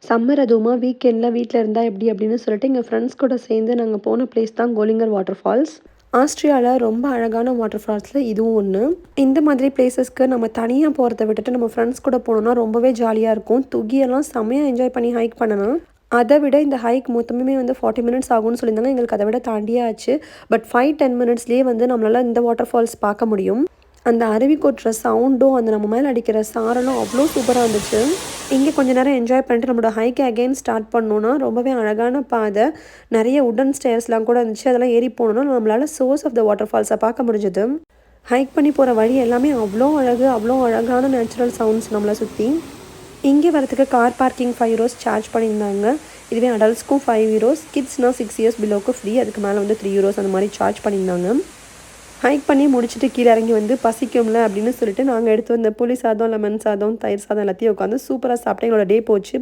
Summer அதுவுமா வீக்கெண்டில வீட்ல இருந்தா எப்படி அப்படின்னு சொல்லிட்டு எங்க ஃப்ரெண்ட்ஸ் கூட சேர்ந்து நாங்க போன பிளேஸ் தான் கோலிங்கர் வாட்டர் ஃபால்ஸ். ஆஸ்ட்ரியால ரொம்ப அழகான வாட்டர் ஃபால்ஸ்ல இதுவும் ஒண்ணு. இந்த மாதிரி பிளேஸஸ்க்கு நம்ம தனியா போறத விட்டுட்டு நம்ம ஃப்ரெண்ட்ஸ் கூட போனோம்னா ரொம்பவே ஜாலியா இருக்கும். துகியெல்லாம் செம்மையா என்ஜாய் பண்ணி ஹைக் பண்ணலாம். அத விட இந்த ஹைக் மொத்தமுமே வந்து 40 மினிட்ஸ் ஆகும்னு சொல்லியிருந்தாங்க. எங்களுக்கு அத விட தாண்டியே ஆச்சு. பட் 5, 10 மினிட்ஸ்லயே வந்து நம்மளால இந்த வாட்டர் ஃபால்ஸ் பார்க்க முடியும். அந்த அருவி கொட்டுற சவுண்டும், அந்த நம்ம மேல அடிக்கிற சாரலும் அவ்ளோ சூப்பரா இருந்துச்சு. இங்கே கொஞ்ச நேரம் என்ஜாய் பண்ணிட்டு நம்மளோட ஹைக் அகைன் ஸ்டார்ட் பண்ணோம்னா, ரொம்பவே அழகான பாதை. நெறைய வுட்டன் ஸ்டேர்ஸ்லாம் கூட இருந்துச்சு. அதெல்லாம் ஏறி போனோம்னா, நம்மளால source of the water falls பார்க்க முடிஞ்சது. ஹைக் பண்ணி போற வழி எல்லாமே அவ்ளோ அழகு, அவ்ளோ அழகான நேச்சுரல் சவுண்ட்ஸ் நம்மள சுத்தி. இங்கே வரதுக்கு கார் பார்க்கிங் €5 சார்ஜ் பண்ணியிருந்தாங்க. இதுவே அடல்ட்ஸ்க்கும் €5, கிட்ஸ்னா 6 இயர்ஸ் பிலோவுக்கு ஃப்ரீ. அதுக்கு மேல வந்து €3 அந்த மாரி சார்ஜ் பண்ணியிருந்தாங்க. ஹைக் பண்ணி முடிச்சுட்டு கீழ இறங்கி வந்து பசிக்கும்ல அப்படின்னு சொல்லிட்டு நாங்க எடுத்து வந்த புளி சாதம், லெமன் சாதம், தயிர் சாதம் எல்லாத்தையும் உட்காந்து சூப்பரா சாப்பிட்டு எங்களோட டே போச்சு.